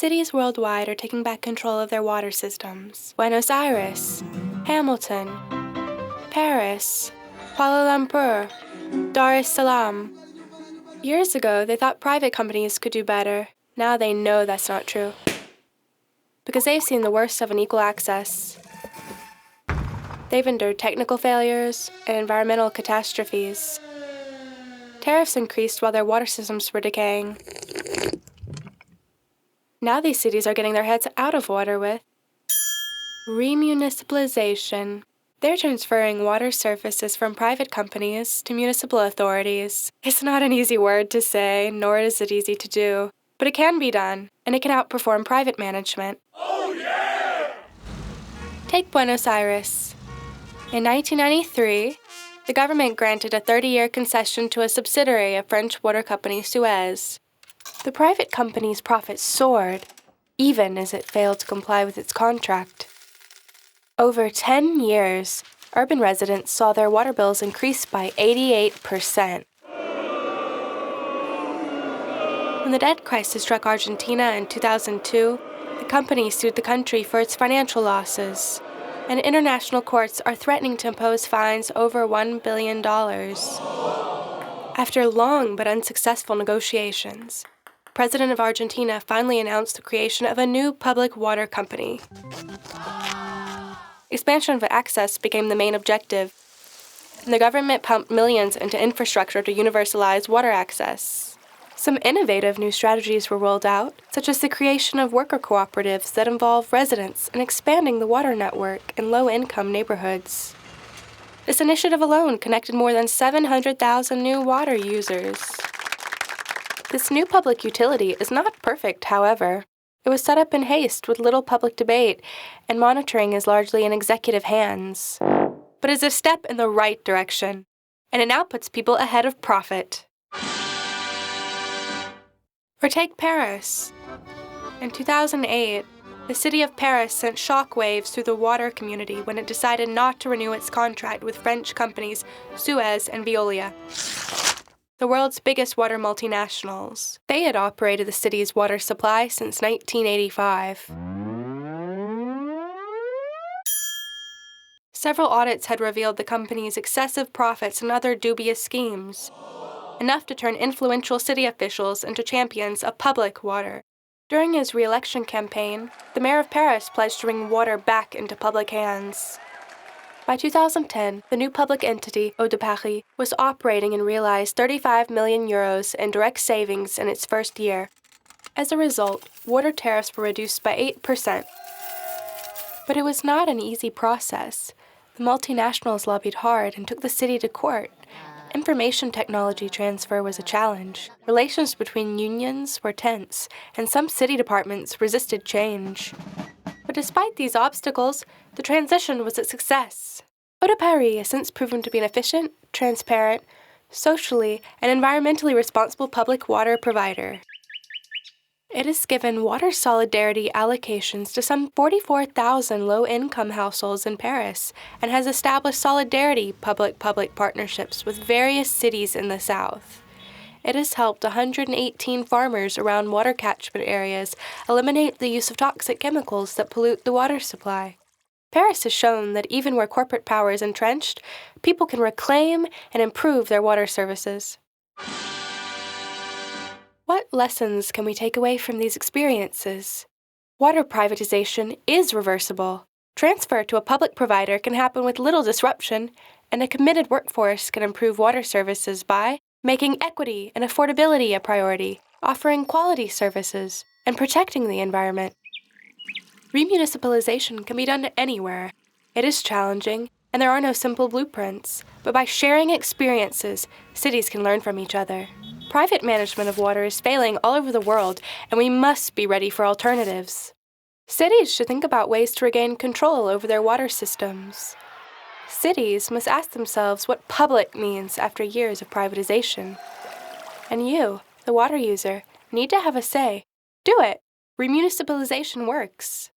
Cities worldwide are taking back control of their water systems. Buenos Aires, Hamilton, Paris, Kuala Lumpur, Dar es Salaam. Years ago, they thought private companies could do better. Now they know that's not true. Because they've seen the worst of unequal access. They've endured technical failures and environmental catastrophes. Tariffs increased while their water systems were decaying. Now these cities are getting their heads out of water with Remunicipalization. They're transferring water services from private companies to municipal authorities. It's not an easy word to say, nor is it easy to do. But it can be done, and it can outperform private management. Oh, yeah! Take Buenos Aires. In 1993, the government granted a 30-year concession to a subsidiary of French water company Suez. The private company's profits soared, even as it failed to comply with its contract. Over 10 years, urban residents saw their water bills increase by 88%. When the debt crisis struck Argentina in 2002, the company sued the country for its financial losses, and international courts are threatening to impose fines over $1 billion. After long but unsuccessful negotiations, the President of Argentina finally announced the creation of a new public water company. Expansion of access became the main objective, and the government pumped millions into infrastructure to universalize water access. Some innovative new strategies were rolled out, such as the creation of worker cooperatives that involve residents in expanding the water network in low-income neighborhoods. This initiative alone connected more than 700,000 new water users. This new public utility is not perfect, however. It was set up in haste with little public debate, and monitoring is largely in executive hands. But it's a step in the right direction, and it now puts people ahead of profit. Or take Paris. In 2008, the city of Paris sent shockwaves through the water community when it decided not to renew its contract with French companies Suez and Veolia, the world's biggest water multinationals. They had operated the city's water supply since 1985. Several audits had revealed the company's excessive profits and other dubious schemes, enough to turn influential city officials into champions of public water. During his re-election campaign, the mayor of Paris pledged to bring water back into public hands. By 2010, the new public entity, Eau de Paris, was operating and realized 35 million euros in direct savings in its first year. As a result, water tariffs were reduced by 8%. But it was not an easy process. The multinationals lobbied hard and took the city to court. Information technology transfer was a challenge. Relations between unions were tense, and some city departments resisted change. But despite these obstacles, the transition was a success. Eau de Paris has since proven to be an efficient, transparent, socially, and environmentally responsible public water provider. It has given water solidarity allocations to some 44,000 low-income households in Paris and has established solidarity public-public partnerships with various cities in the south. It has helped 118 farmers around water catchment areas eliminate the use of toxic chemicals that pollute the water supply. Paris has shown that even where corporate power is entrenched, people can reclaim and improve their water services. What lessons can we take away from these experiences? Water privatization is reversible. Transfer to a public provider can happen with little disruption, and a committed workforce can improve water services by making equity and affordability a priority, offering quality services, and protecting the environment. Remunicipalization can be done anywhere. It is challenging, and there are no simple blueprints, but by sharing experiences, cities can learn from each other. Private management of water is failing all over the world, and we must be ready for alternatives. Cities should think about ways to regain control over their water systems. Cities must ask themselves what public means after years of privatization. And you, the water user, need to have a say. Do it! Remunicipalization works.